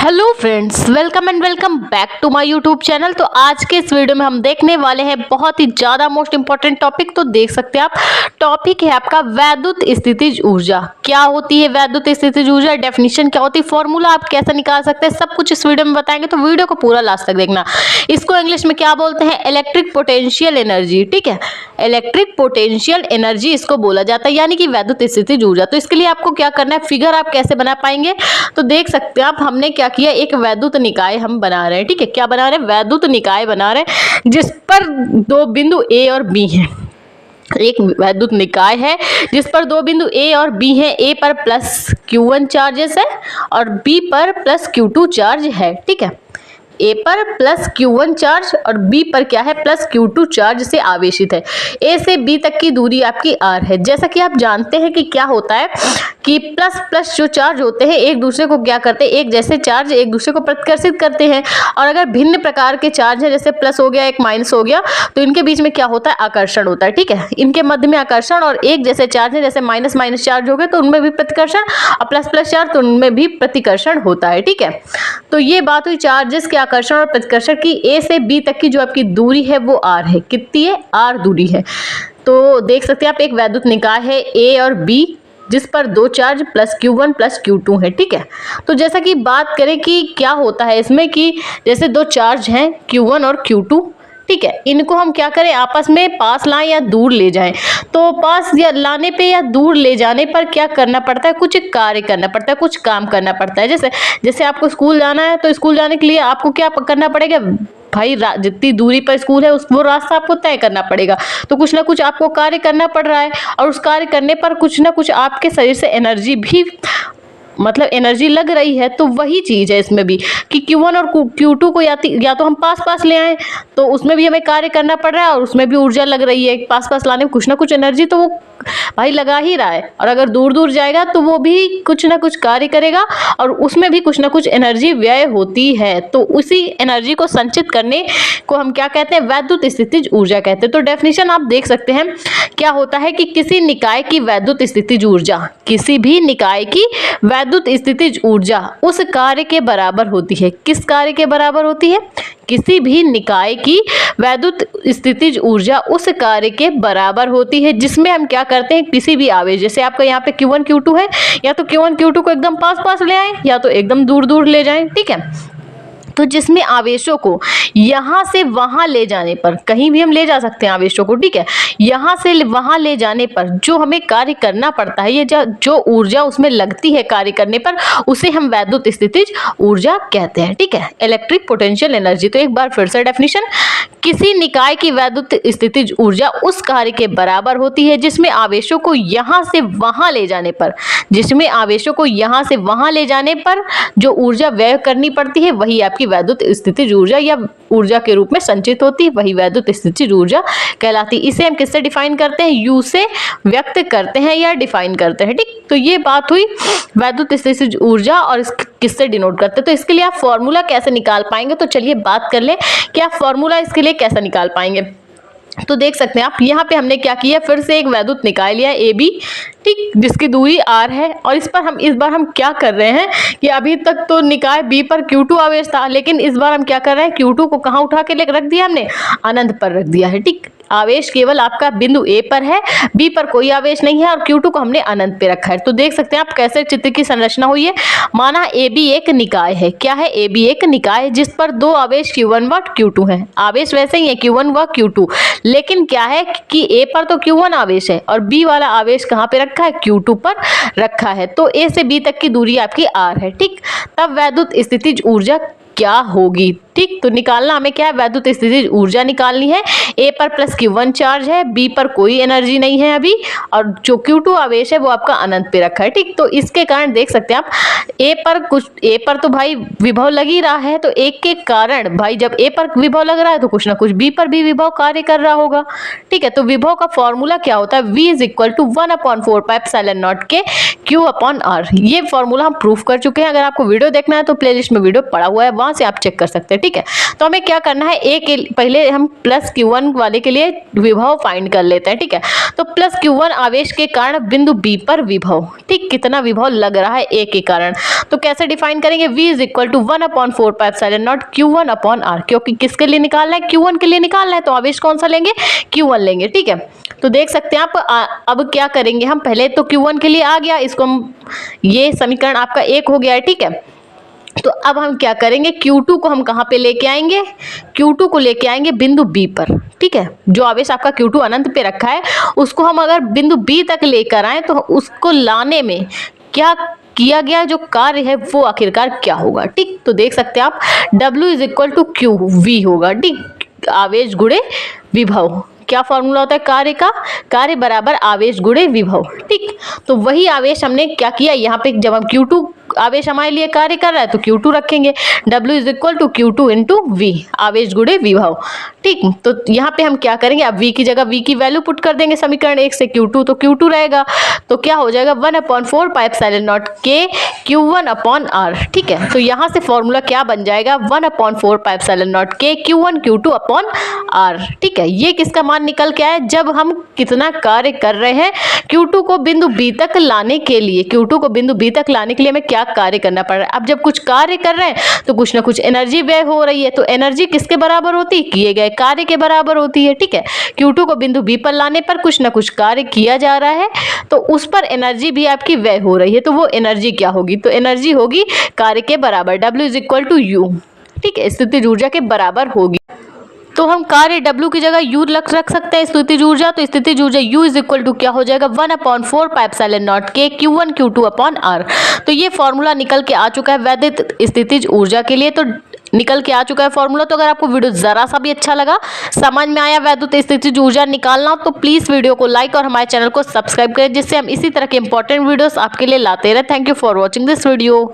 Hello friends, welcome and welcome back to my YouTube channel. तो आज के इस वीडियो में हम देखने वाले हैं बहुत ही ज़्यादा मोस्ट इंपॉर्टेंट टॉपिक। तो देख सकते हैं आप, टॉपिक है आपका वैद्युत स्थितिज ऊर्जा। क्या होती है वैद्युत स्थितिज ऊर्जा, डेफिनेशन क्या होती है, फॉर्मूला आप कैसे निकाल सकते हैं, सब कुछ इस वीडियो में बताएंगे। तो वीडियो को पूरा लास्ट तक देखना। इसको इंग्लिश में क्या बोलते हैं, इलेक्ट्रिक पोटेंशियल एनर्जी। ठीक है, इलेक्ट्रिक पोटेंशियल एनर्जी इसको बोला जाता है, यानी कि वैद्युत स्थितिज ऊर्जा। तो इसके लिए आपको क्या करना है, फिगर आप कैसे बना पाएंगे। तो देख सकते हैं आप, हमने क्या किया, एक वैद्युत निकाय हम बना रहे हैं। ठीक है, क्या बना रहे हैं, वैद्युत निकाय बना रहे हैं जिस पर दो बिंदु ए और बी हैं। एक वैद्युत निकाय है जिस पर दो बिंदु ए और बी हैं। ए पर प्लस Q1 चार्जेस है और बी पर प्लस Q2 चार्ज है। ठीक है, ए पर प्लस Q1 चार्ज और बी पर क्या है, प्लस Q2 चार्ज से आवेशित है। ए से बी तक की दूरी आपकी r है। जैसा कि आप जानते हैं कि क्या होता है कि प्लस प्लस जो चार्ज होते हैं एक दूसरे को क्या करते हैं, एक जैसे चार्ज एक दूसरे को प्रतिकर्षित करते हैं। और अगर भिन्न प्रकार के चार्ज है, जैसे प्लस हो गया एक माइनस हो गया, तो इनके बीच में क्या होता है, आकर्षण होता है। ठीक है, इनके मध्य में आकर्षण, और एक जैसे चार्ज है, जैसे माइनस माइनस चार्ज हो गए तो उनमें भी प्रतिकर्षण, और प्लस प्लस चार्ज तो उनमें भी प्रतिकर्षण होता है। ठीक है, तो ये बात हुई चार्जेस के आकर्षण और प्रतिकर्षण की। ए से बी तक की जो आपकी दूरी है वो r है। कितनी है, r दूरी है। तो देख सकते हैं आप, एक वैद्युत निकाय है ए और बी जिस पर दो charge plus Q1 plus Q2 है। ठीक है, तो जैसा कि बात करें कि क्या होता है इसमें, कि जैसे दो चार्ज हैं Q1 और Q2। ठीक है, इनको हम क्या करें, आपस में पास लाएं या दूर ले जाएं। तो पास या लाने पे या दूर ले जाने पर क्या करना पड़ता है, कुछ कार्य करना पड़ता है, कुछ काम करना पड़ता है। जैसे जैसे आपको स्कूल जाना है, तो स्कूल जाने के लिए आपको क्या करना पड़ेगा भाई, जितनी दूरी पर स्कूल है उस वो रास्ता आपको तय करना पड़ेगा। तो कुछ ना कुछ आपको कार्य करना पड़ रहा है, और उस कार्य करने पर कुछ ना कुछ आपके शरीर से एनर्जी भी, मतलब एनर्जी लग रही है। तो वही चीज़ है इसमें भी कि Q1 और Q2 को या तो हम पास पास ले आए, तो उसमें भी हमें कार्य करना पड़ रहा है, और उसमें भी ऊर्जा लग रही है। पास पास लाने में कुछ ना कुछ एनर्जी तो वो भाई लगा ही रहा है। और अगर दूर दूर जाएगा तो वो भी कुछ ना कुछ कार्य करेगा, और उसमें भी कुछ ना कुछ एनर्जी व्यय होती है। तो उसी एनर्जी को संचित करने को हम क्या कहते हैं, वैद्युत स्थितिज ऊर्जा कहते हैं। तो डेफिनेशन आप देख सकते हैं, क्या होता है कि किसी निकाय की वैद्युत स्थितिज ऊर्जा, किसी भी निकाय की वैद्युत स्थितिज ऊर्जा उस कार्य के बराबर होती है। किस कार्य के बराबर होती है, किसी भी निकाय की वैद्युत स्थितिज ऊर्जा उस कार्य के बराबर होती है जिसमें हम क्या करते हैं, किसी भी आवेश, जैसे आपका यहाँ पे Q1 Q2 है, या तो Q1 Q2 को एकदम पास पास ले आए या तो एकदम दूर दूर ले जाएं। ठीक है, तो जिसमें आवेशों को यहाँ से वहाँ ले जाने पर, कहीं भी हम ले जा सकते हैं आवेशों को। ठीक है, यहाँ से वहाँ ले जाने पर जो हमें कार्य करना पड़ता है, ये जो ऊर्जा उसमें लगती है कार्य करने पर, उसे हम वैद्युत स्थितिज ऊर्जा कहते हैं। ठीक है, इलेक्ट्रिक पोटेंशियल एनर्जी। तो एक बार फिर से डेफिनेशन, किसी निकाय की वैद्युत स्थितिज ऊर्जा उस कार्य के बराबर होती है जिसमें आवेशों को यहाँ से वहाँ ले जाने पर, जिसमें आवेशों को यहाँ से वहाँ ले जाने पर जो ऊर्जा व्यय करनी पड़ती है वही आपकी वैद्युत स्थितिज ऊर्जा या ऊर्जा के रूप में संचित होती है, वही वैद्युत स्थितिज ऊर्जा कहलाती है। इसे हम किससे डिफाइन करते हैं, यू से व्यक्त करते हैं या डिफाइन करते हैं। ठीक, तो ये बात हुई वैद्युत स्थितिज ऊर्जा, और किससे डिनोट करते हैं। तो इसके लिए आप फॉर्मूला कैसे निकाल पाएंगे, तो चलिए बात कर लें कि आप फॉर्मूला इसके लिए कैसे निकाल पाएंगे। तो देख सकते हैं आप, यहाँ पे हमने क्या किया, फिर से एक वैद्युत निकाय लिया ए बी, ठीक, जिसकी दूरी r है। और इस बार हम क्या कर रहे हैं कि अभी तक तो निकाय बी पर Q2 आवेश था, लेकिन इस बार हम क्या कर रहे हैं, Q2 को कहाँ उठा के रख दिया, हमने अनंत पर रख दिया है। ठीक, आवेश केवल आपका बिंदु ए पर है, बी पर कोई आवेश नहीं है, और Q2 को हमने अनंत पे रखा है। तो देख सकते हैं आप कैसे चित्र की संरचना हुई है। माना ए बी एक निकाय है। क्या है, ए बी एक निकाय जिस पर दो आवेश Q1 व Q2 है। आवेश वैसे ही है Q1 व Q2, लेकिन क्या है कि ए पर तो Q1 आवेश है और बी वाला आवेश कहाँ पे रखा है, Q2 पर रखा है। तो ए से बी तक की दूरी आपकी r है। ठीक, तब वैद्युत स्थितिज ऊर्जा क्या होगी। ठीक, तो निकालना हमें क्या है, वैद्युत स्थितिज ऊर्जा निकालनी है। ए पर प्लस Q1 चार्ज है, बी पर कोई एनर्जी नहीं है अभी, और जो Q2 आवेश है वो आपका अनंत पे रखा है। ठीक, तो इसके कारण देख सकते हैं आप, ए पर तो भाई विभव लग ही रहा है, तो एक के कारण भाई जब ए पर विभव लग रहा है तो कुछ ना कुछ बी पर भी विभव कार्य कर रहा होगा। ठीक है, तो विभव का फॉर्मूला क्या होता है, V = 1/4πε0 के Q अपॉन R। ये फॉर्मूला हम प्रूफ कर चुके हैं। अगर आपको वीडियो देखना है तो प्लेलिस्ट में वीडियो पड़ा हुआ है, वहां से आप चेक कर सकते हैं। ठीक है, तो हमें क्या करना है, पहले हम प्लस Q1 वाले के लिए विभव फाइंड कर लेते हैं। ठीक है, तो प्लस Q1 आवेश के कारण बिंदु B पर विभव, ठीक, कितना विभव लग रहा है A के कारण, तो कैसे डिफाइन करेंगे, V is equal to 1/4πε0 Q1 upon R, क्योंकि किसके लिए निकालना है, Q1 के लिए निकालना है, तो आवेश कौन सा लेंगे, Q1 लेंगे। ठीक है, तो देख सकते हैं आप। अब क्या करेंगे हम, पहले तो Q1 के लिए आ गया, इसको हम, ये समीकरण आपका 1 हो गया है। ठीक है, तो अब हम क्या करेंगे, Q2 को हम कहाँ पे लेके आएंगे, Q2 को लेके आएंगे बिंदु B पर। ठीक है, जो आवेश आपका Q2 अनंत पे रखा है उसको हम अगर बिंदु B तक लेकर आए तो उसको लाने में क्या किया गया जो कार्य है वो आखिरकार क्या होगा। ठीक, तो देख सकते हैं आप, W is equal to QV होगा। ठीक, आवेश गुणे विभव, क्या फॉर्मूला होता है कार्य का, कार्य बराबर आवेश गुणे विभव। ठीक, तो वही आवेश हमने क्या किया यहाँ पे, जब हम Q2 आवेश हमारे लिए कार्य कर रहा है तो Q2 रखेंगे, W is equal to Q2 into V, आवेश गुणे विभव। ठीक, तो यहाँ पे हम क्या करेंगे, अब V की जगह V की वैल्यू पुट कर देंगे समीकरण 1 से, Q2 तो Q2 रहेगा, तो क्या हो जाएगा 1/4πε0 K Q1 अपॉन R। ठीक है, तो यहाँ से फॉर्मूला क्या बन जाएगा, 1/4πε0 K Q1 Q2 upon R। ठीक है, ये किसका मान निकल के आया, जब हम कितना कार्य कर रहे हैं Q2 को बिंदु B तक लाने के लिए, Q2 को बिंदु B तक लाने के लिए हमें क्या कार्य करना पड़ रहा है। अब जब कुछ कार्य कर रहे हैं तो कुछ ना कुछ एनर्जी व्यय हो रही है, तो एनर्जी किसके बराबर होती है, किए गए कार्य के बराबर होती है। ठीक है, Q2 को बिंदु B पर लाने पर कुछ ना कुछ कार्य किया जा रहा है, तो उस पर एनर्जी भी आपकी व्यय हो रही है, तो वो एनर्जी क्या होगी, तो एनर्जी होगी कार्य के बराबर, W is equal to U। ठीक है, स्थितिज ऊर्जा के बराबर होगी, तो हम कार्य W की जगह U रख सकते हैं स्थितिज ऊर्जा, तो स्थितिज ऊर्जा U इज इक्वल टू क्या हो जाएगा, 1/4πε0 K Q1 Q2 upon R। तो ये फॉर्मूला निकल के आ चुका है वैद्युत स्थितिज ऊर्जा के लिए, तो निकल के आ चुका है फॉर्मूला। तो अगर आपको वीडियो जरा सा भी अच्छा लगा, समझ में आया वैद्युत स्थितिज ऊर्जा निकालना, तो प्लीज वीडियो को लाइक और हमारे चैनल को सब्सक्राइब करें, जिससे हम इसी तरह के इंपॉर्टेंट वीडियोस आपके लिए लाते रहे। Thank you for watching this video.